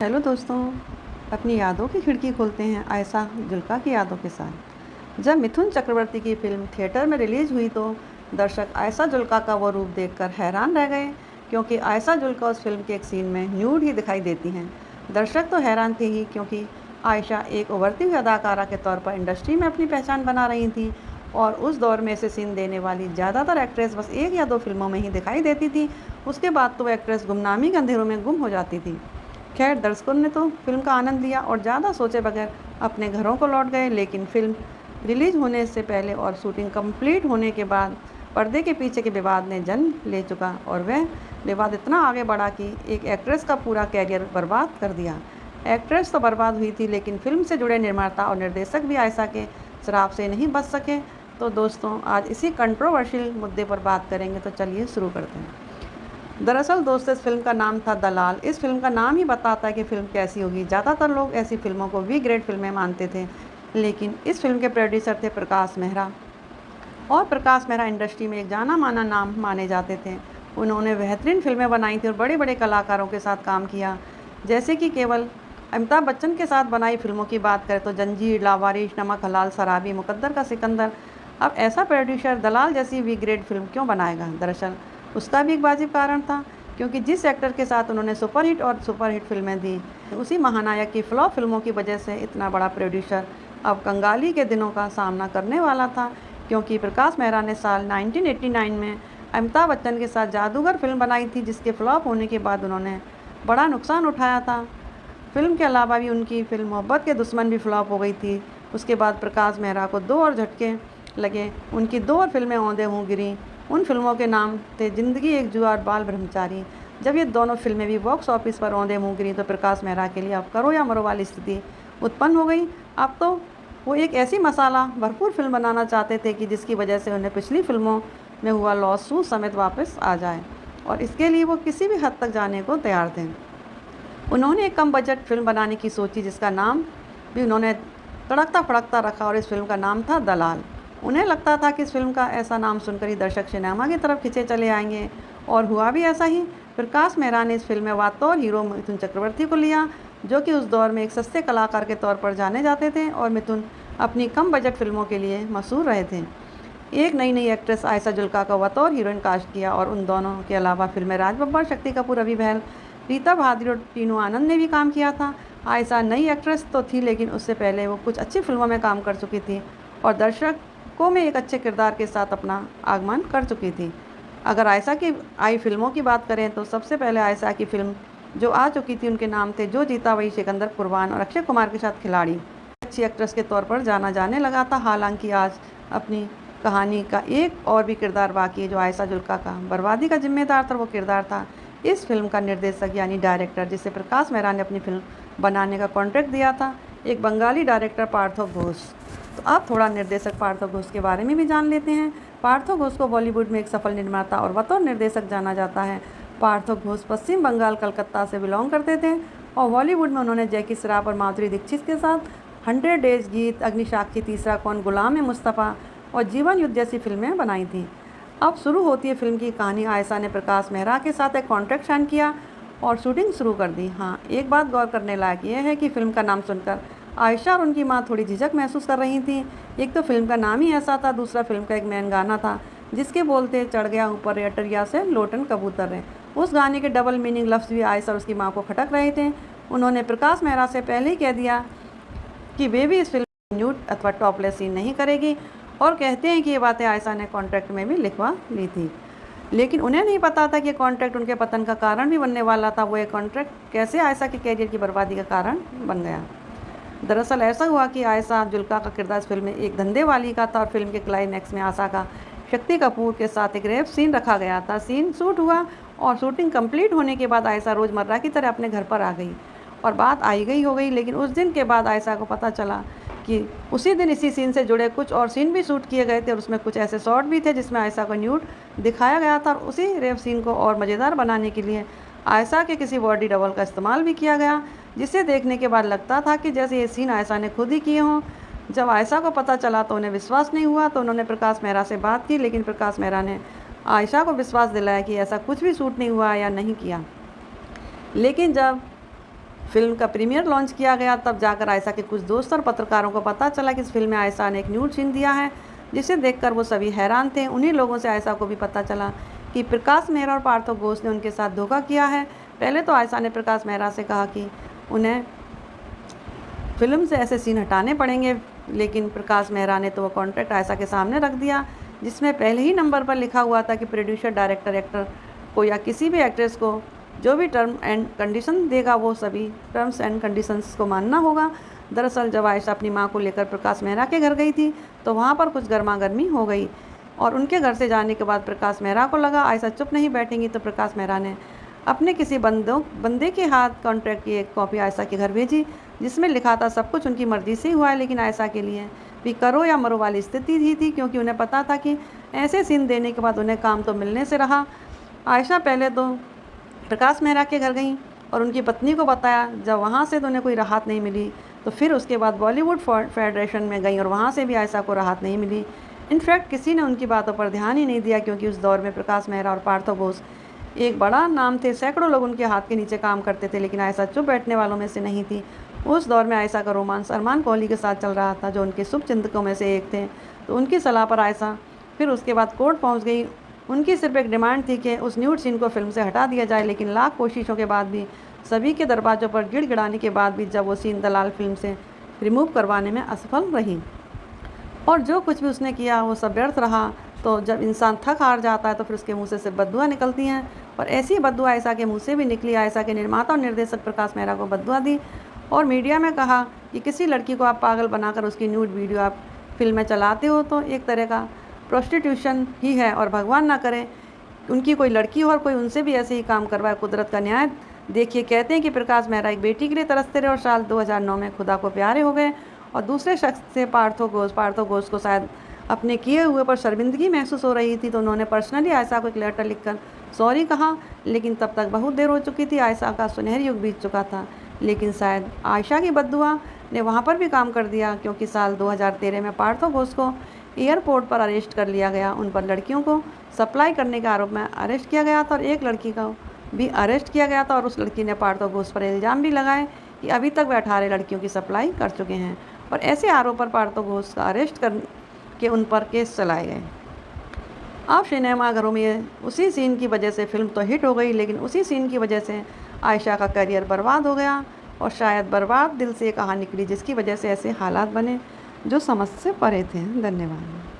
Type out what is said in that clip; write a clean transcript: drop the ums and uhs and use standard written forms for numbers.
Hello दोस्तों। अपनी यादों की खिड़की खोलते हैं आयशा जुल्का की यादों के साथ। जब मिथुन चक्रवर्ती की फिल्म थिएटर में रिलीज हुई तो दर्शक आयशा जुल्का का वो रूप देखकर हैरान रह गए, क्योंकि आयशा जुल्का उस फिल्म के एक सीन में न्यूड ही दिखाई देती हैं। दर्शक तो हैरान थे ही, क्योंकि आयशा एक उभरती हुई अदाकारा के तौर पर इंडस्ट्री में अपनी पहचान बना रही थी, और उस दौर में ऐसे सीन देने वाली ज़्यादातर एक्ट्रेस बस एक या दो फिल्मों में ही दिखाई देती थी। उसके बाद तो वो एक्ट्रेस गुमनामी के अंधेरों में गुम हो जाती थी। खैर, दर्शकों ने तो फिल्म का आनंद लिया और ज़्यादा सोचे बगैर अपने घरों को लौट गए। लेकिन फिल्म रिलीज होने से पहले और शूटिंग कंप्लीट होने के बाद पर्दे के पीछे के विवाद ने जन्म ले चुका, और वह विवाद इतना आगे बढ़ा कि एक एक्ट्रेस का पूरा कैरियर बर्बाद कर दिया। एक्ट्रेस तो बर्बाद हुई थी, लेकिन फिल्म से जुड़े निर्माता और निर्देशक भी आयशा के शराब से नहीं बच सके। तो दोस्तों, आज इसी कंट्रोवर्शियल मुद्दे पर बात करेंगे, तो चलिए शुरू करते हैं। दरअसल दोस्तों, इस फिल्म का नाम था दलाल। इस फिल्म का नाम ही बताता है कि फिल्म कैसी होगी। ज़्यादातर लोग ऐसी फिल्मों को वी ग्रेड फिल्में मानते थे, लेकिन इस फिल्म के प्रोड्यूसर थे प्रकाश मेहरा, और प्रकाश मेहरा इंडस्ट्री में एक जाना माना नाम माने जाते थे। उन्होंने बेहतरीन फिल्में बनाई थी और बड़े बड़े कलाकारों के साथ काम किया, जैसे कि केवल अमिताभ बच्चन के साथ बनाई फिल्मों की बात करें तो जंजीर, लावारिस, नमक हलाल, शराबी, मुकद्दर का सिकंदर। अब ऐसा प्रोड्यूसर दलाल जैसी वी ग्रेड फिल्म क्यों बनाएगा? दरअसल उसका भी एक वाजिब कारण था, क्योंकि जिस एक्टर के साथ उन्होंने सुपरहिट और सुपरहिट फिल्में दी, उसी महानायक की फ्लॉप फिल्मों की वजह से इतना बड़ा प्रोड्यूसर अब कंगाली के दिनों का सामना करने वाला था। क्योंकि प्रकाश मेहरा ने साल 1989 में अमिताभ बच्चन के साथ जादूगर फिल्म बनाई थी, जिसके फ्लॉप होने के बाद उन्होंने बड़ा नुकसान उठाया था। फिल्म के अलावा भी उनकी फिल्म मोहब्बत के दुश्मन भी फ्लॉप हो गई थी। उसके बाद प्रकाश मेहरा को दो और झटके लगे। उनकी दो और फिल्में औंधे मुँह गिरी। उन फिल्मों के नाम थे जिंदगी एक जुआ और बाल ब्रह्मचारी। जब ये दोनों फिल्में भी बॉक्स ऑफिस पर औंधे मुँह गिरी तो प्रकाश मेहरा के लिए अब करो या मरो वाली स्थिति उत्पन्न हो गई। अब तो वो एक ऐसी मसाला भरपूर फिल्म बनाना चाहते थे कि जिसकी वजह से उन्हें पिछली फिल्मों में हुआ लॉस सूट समेत वापस आ जाए, और इसके लिए वो किसी भी हद तक जाने को तैयार थे। उन्होंने एक कम बजट फिल्म बनाने की सोची, जिसका नाम भी उन्होंने तड़कता फड़कता रखा, और इस फिल्म का नाम था दलाल। उन्हें लगता था कि इस फिल्म का ऐसा नाम सुनकर ही दर्शक सिनेमा की तरफ खिंचे चले आएंगे, और हुआ भी ऐसा ही। प्रकाश मेहरा ने इस फिल्म में वातौर हीरो मिथुन चक्रवर्ती को लिया, जो कि उस दौर में एक सस्ते कलाकार के तौर पर जाने जाते थे, और मिथुन अपनी कम बजट फिल्मों के लिए मशहूर रहे थे। एक नई नई एक्ट्रेस आयशा जुल्का का बतौर हीरोइन कास्ट किया, और उन दोनों के अलावा फिल्में राज बब्बर, शक्ति कपूर, अभी बहल, रीता बहादुर और टीनू आनंद ने भी काम किया था। आयशा नई एक्ट्रेस तो थी, लेकिन उससे पहले वो कुछ अच्छी फिल्मों में काम कर चुकी थी और दर्शकों में एक अच्छे किरदार के साथ अपना आगमन कर चुकी थी। अगर आयशा की आई फिल्मों की बात करें तो सबसे पहले आयशा की फिल्म जो आ चुकी थी, उनके नाम थे जो जीता वही सिकंदर, कुर्बान और अक्षय कुमार के साथ खिलाड़ी। अच्छी एक्ट्रेस के तौर पर जाना जाने लगा था। हालांकि आज अपनी कहानी का एक और भी किरदार बाकी है जो आयशा जुल्का का बर्बादी का जिम्मेदार था। वो किरदार था इस फिल्म का निर्देशक यानी डायरेक्टर, जिसे प्रकाश मेहरा ने अपनी फिल्म बनाने का कॉन्ट्रैक्ट दिया था, एक बंगाली डायरेक्टर पार्थो घोष। तो अब थोड़ा निर्देशक पार्थो घोष के बारे में भी जान लेते हैं। पार्थो घोष को बॉलीवुड में एक सफल निर्माता और बतौर निर्देशक जाना जाता है। पार्थो घोष पश्चिम बंगाल कलकत्ता से बिलोंग करते थे, और बॉलीवुड में उन्होंने जैकी श्रॉफ और माधुरी दीक्षित के साथ 100 डेज गीत, अग्निसाक्षी, तीसरा कौन, गुलाम ए मुस्तफ़ा और जीवन युद्ध जैसी फिल्में बनाई थी। अब शुरू होती है फिल्म की कहानी। आयशा ने प्रकाश मेहरा के साथ एक कॉन्ट्रैक्ट साइन किया और शूटिंग शुरू कर दी। हाँ, एक बात गौर करने लायक यह है कि फिल्म का नाम सुनकर आयशा और उनकी मां थोड़ी झिझक महसूस कर रही थी। एक तो फिल्म का नाम ही ऐसा था, दूसरा फिल्म का एक मेन गाना था जिसके बोलते चढ़ गया ऊपर अटरिया से लोटन कबूतर रहे। उस गाने के डबल मीनिंग लफ्ज़ भी आयशा और उसकी माँ को खटक रहे थे। उन्होंने प्रकाश मेहरा से पहले ही कह दिया कि वे भी इस फिल्म में न्यूड अथवा टॉपलेस सीन नहीं करेगी, और कहते हैं कि ये बातें आयशा ने कॉन्ट्रैक्ट में भी लिखवा ली थी। लेकिन उन्हें नहीं पता था कि ये कॉन्ट्रैक्ट उनके पतन का कारण भी बनने वाला था। वो ये कॉन्ट्रैक्ट कैसे आयशा के कैरियर की बर्बादी का कारण बन गया। दरअसल ऐसा हुआ कि आयशा जुल्का का किरदार इस फिल्म में एक धंधे वाली का था, और फिल्म के क्लाइमैक्स में आशा का शक्ति कपूर के साथ एक रेप सीन रखा गया था। सीन शूट हुआ और शूटिंग कंप्लीट होने के बाद आयशा रोज़मर्रा की तरह अपने घर पर आ गई और बात आई गई हो गई। लेकिन उस दिन के बाद आयशा को पता चला कि उसी दिन इसी सीन से जुड़े कुछ और सीन भी शूट किए गए थे, और उसमें कुछ ऐसे शॉट भी थे जिसमें आयशा को न्यूड दिखाया गया था। और उसी रेप सीन को और मज़ेदार बनाने के लिए आयशा के किसी बॉडी डबल का इस्तेमाल भी किया गया, जिसे देखने के बाद लगता था कि जैसे ये सीन आयशा ने खुद ही किए हों। जब आयशा को पता चला तो उन्हें विश्वास नहीं हुआ, तो उन्होंने प्रकाश मेहरा से बात की, लेकिन प्रकाश मेहरा ने आयशा को विश्वास दिलाया कि ऐसा कुछ भी शूट नहीं हुआ या नहीं किया। लेकिन जब फिल्म का प्रीमियर लॉन्च किया गया तब जाकर आयशा के कुछ दोस्त और पत्रकारों को पता चला कि इस फिल्म में आयशा ने एक न्यूड सीन दिया है, जिसे देखकर वो सभी हैरान थे। उन्हीं लोगों से आयशा को भी पता चला कि प्रकाश मेहरा और पार्थो घोष ने उनके साथ धोखा किया है। पहले तो आयशा ने प्रकाश मेहरा से कहा कि उन्हें फिल्म से ऐसे सीन हटाने पड़ेंगे, लेकिन प्रकाश मेहरा ने तो वो कॉन्ट्रैक्ट आयशा के सामने रख दिया, जिसमें पहले ही नंबर पर लिखा हुआ था कि प्रोड्यूसर, डायरेक्टर, एक्टर को या किसी भी एक्ट्रेस को जो भी टर्म एंड कंडीशन देगा वो सभी टर्म्स एंड कंडीशंस को मानना होगा। दरअसल जब आयशा अपनी मां को लेकर प्रकाश मेहरा के घर गई थी तो वहां पर कुछ गर्मा गर्मी हो गई और उनके घर से जाने के बाद प्रकाश मेहरा को लगा आयशा चुप नहीं बैठेंगी, तो प्रकाश मेहरा ने अपने किसी बंदे के हाथ कॉन्ट्रैक्ट की एक कॉपी आयशा के घर भेजी, जिसमें लिखा था सब कुछ उनकी मर्जी से ही हुआ है, लेकिन आयशा के लिए भी करो या मरो वाली स्थिति ही थी, क्योंकि उन्हें पता था कि ऐसे सीन देने के बाद उन्हें काम तो मिलने से रहा। आयशा पहले तो प्रकाश मेहरा के घर गई और उनकी पत्नी को बताया। जब वहाँ से तो उन्हें कोई राहत नहीं मिली, तो फिर उसके बाद बॉलीवुड फेडरेशन में गई और वहाँ से भी आयशा को राहत नहीं मिली। इनफैक्ट किसी ने उनकी बातों पर ध्यान ही नहीं दिया, क्योंकि उस दौर में प्रकाश मेहरा और पार्थो घोष एक बड़ा नाम थे, सैकड़ों लोग उनके हाथ के नीचे काम करते थे, लेकिन आयशा चुप बैठने वालों में से नहीं थी। उस दौर में आयशा का रोमांस अरमान कोहली के साथ चल रहा था, जो उनके शुभचिंतकों में से एक थे। तो उनकी सलाह पर आयशा फिर उसके बाद कोर्ट पहुँच गई। उनकी सिर्फ एक डिमांड थी कि उस न्यूड सीन को फिल्म से हटा दिया जाए, लेकिन लाख कोशिशों के बाद भी, सभी के दरवाज़ों पर गिड़गिड़ाने के बाद भी, जब वो सीन दलाल फिल्म से रिमूव करवाने में असफल रही और जो कुछ भी उसने किया वो सब व्यर्थ रहा। तो जब इंसान थक हार जाता है तो फिर उसके मुंह से सिर्फ बद्दुआ निकलती हैं, और ऐसी बद्दुआ आयशा के मुंह से भी निकली। आयशा के निर्माता और निर्देशक प्रकाश मेहरा को बद्दुआ दी और मीडिया में कहा कि किसी लड़की को आप पागल बनाकर उसकी न्यूड वीडियो आप फिल्म में चलाते हो तो एक तरह का प्रोस्टिट्यूशन ही है, और भगवान ना करे उनकी कोई लड़की हो और कोई उनसे भी ऐसे ही काम करवाए। कुदरत का न्याय देखिए। कहते हैं कि प्रकाश मेहरा एक बेटी के लिए तरसते रहे और साल 2009 में खुदा को प्यारे हो गए और दूसरे शख्स से पार्थो घोष को शायद अपने किए हुए पर शर्मिंदगी महसूस हो रही थी, तो उन्होंने पर्सनली आयशा को एक लेटर लिखकर सॉरी कहा, लेकिन तब तक बहुत देर हो चुकी थी। आयशा का सुनहरी युग बीत चुका था, लेकिन शायद आयशा की बद्दुआ ने वहाँ पर भी काम कर दिया, क्योंकि साल 2013 में पार्थो घोष को एयरपोर्ट पर अरेस्ट कर लिया गया। उन पर लड़कियों को सप्लाई करने के आरोप में अरेस्ट किया गया था और एक लड़की को भी अरेस्ट किया गया था, और उस लड़की ने पार्थो घोष पर इल्ज़ाम भी लगाए कि अभी तक वे 18 लड़कियों की सप्लाई कर चुके हैं, और ऐसे आरोप पर पार्थो घोष का अरेस्ट कर के उन पर केस चलाए गए। अब सिनेमाघरों में उसी सीन की वजह से फिल्म तो हिट हो गई, लेकिन उसी सीन की वजह से आयशा का करियर बर्बाद हो गया, और शायद बर्बाद दिल से कहा निकली, जिसकी वजह से ऐसे हालात बने जो समझ से परे थे। धन्यवाद।